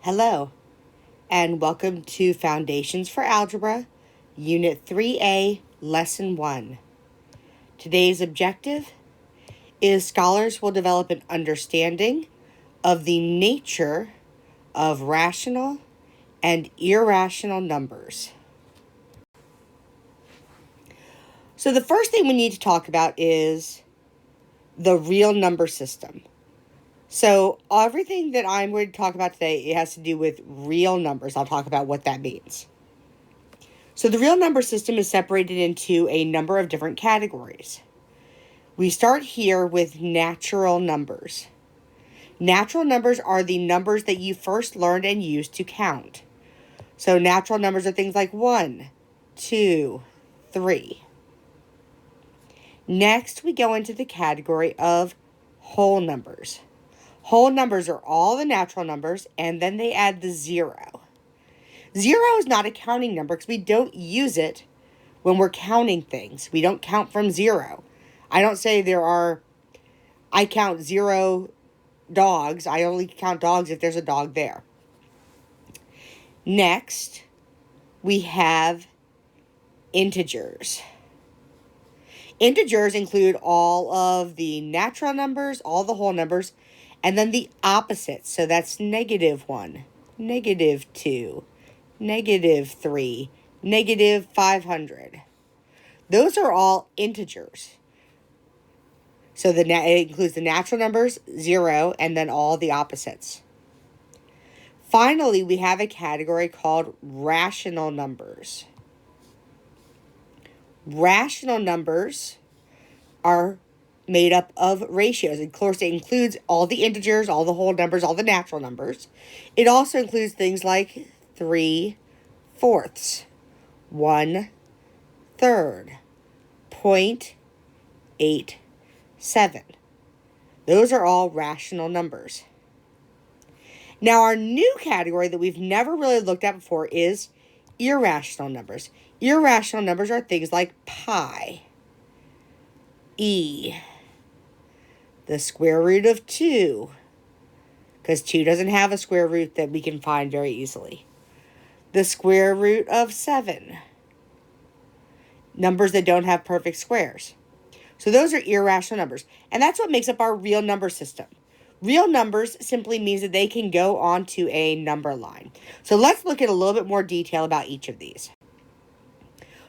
Hello, and welcome to Foundations for Algebra, Unit 3A, Lesson 1. Today's objective is scholars will develop an understanding of the nature of rational and irrational numbers. So the first thing we need to talk about is the real number system. So everything that I'm going to talk about today, it has to do with real numbers. I'll talk about what that means. So the real number system is separated into a number of different categories. We start here with natural numbers. Natural numbers are the numbers that you first learned and used to count. So natural numbers are things like 1, 2, 3. Next, we go into the category of whole numbers. Whole numbers are all the natural numbers, and then they add the 0. 0 is not a counting number because we don't use it when we're counting things. We don't count from 0. I don't say I count 0 dogs. I only count dogs if there's a dog there. Next, we have integers. Integers include all of the natural numbers, all the whole numbers, and then the opposites. So that's -1, -2, -3, -500. Those are all integers. So it includes the natural numbers, 0, and then all the opposites. Finally, we have a category called rational numbers. Rational numbers are made up of ratios. Of course, it includes all the integers, all the whole numbers, all the natural numbers. It also includes things like 3/4, 1/3, 0.87. Those are all rational numbers. Now, our new category that we've never really looked at before is irrational numbers. Irrational numbers are things like pi, e, the square root of 2, because 2 doesn't have a square root that we can find very easily. The square root of 7. Numbers that don't have perfect squares. So those are irrational numbers. And that's what makes up our real number system. Real numbers simply means that they can go onto a number line. So let's look at a little bit more detail about each of these.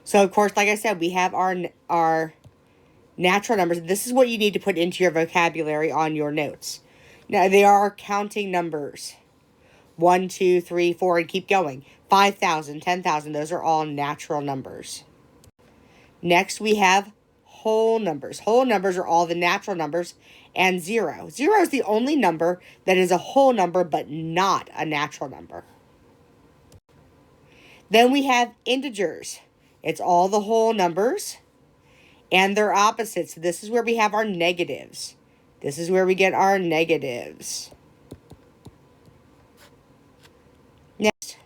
So, of course, like I said, we have our natural numbers. This is what you need to put into your vocabulary on your notes. Now, they are counting numbers. 1, 2, 3, 4, and keep going. 5,000, 10,000, those are all natural numbers. Next, we have whole numbers. Whole numbers are all the natural numbers and 0. 0 is the only number that is a whole number but not a natural number. Then we have integers. It's all the whole numbers and their opposites. So this is where we have our negatives. This is where we get our negatives. Next,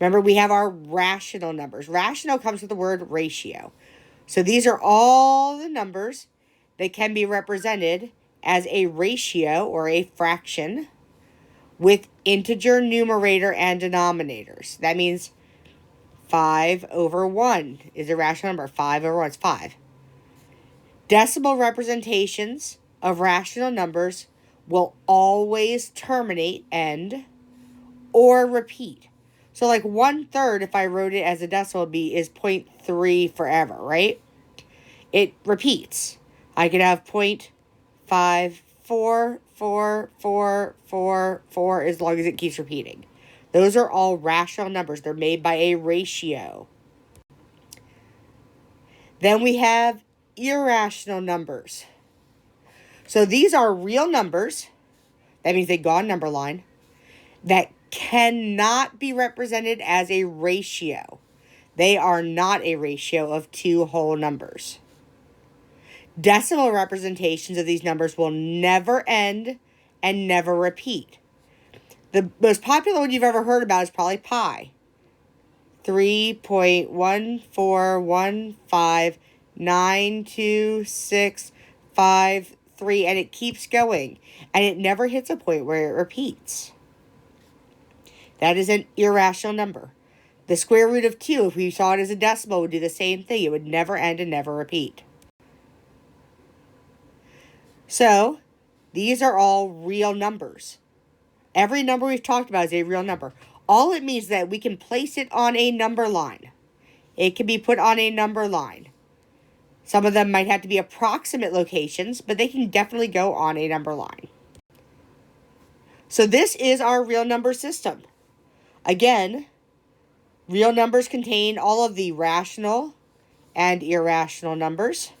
remember we have our rational numbers. Rational comes with the word ratio. So these are all the numbers that can be represented as a ratio or a fraction with integer numerator and denominators. That means 5/1 is a rational number. 5/1 is 5. Decimal representations of rational numbers will always terminate, end, or repeat. So like 1/3, if I wrote it as a decimal, is 0.3 forever, right? It repeats. I could have 0.5444444 as long as it keeps repeating. Those are all rational numbers. They're made by a ratio. Then we have irrational numbers. So these are real numbers. That means they go on number line. That cannot be represented as a ratio. They are not a ratio of two whole numbers. Decimal representations of these numbers will never end and never repeat. The most popular one you've ever heard about is probably pi. 3.14159265 3, and it keeps going, and it never hits a point where it repeats. That is an irrational number. The square root of 2, if we saw it as a decimal, would do the same thing. It would never end and never repeat. So, these are all real numbers. Every number we've talked about is a real number. All it means is that we can place it on a number line. It can be put on a number line. Some of them might have to be approximate locations, but they can definitely go on a number line. So this is our real number system. Again, real numbers contain all of the rational and irrational numbers.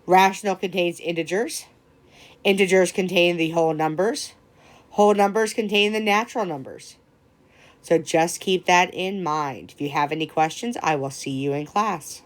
Rational contains integers. Integers contain the whole numbers. Whole numbers contain the natural numbers. So just keep that in mind. If you have any questions, I will see you in class.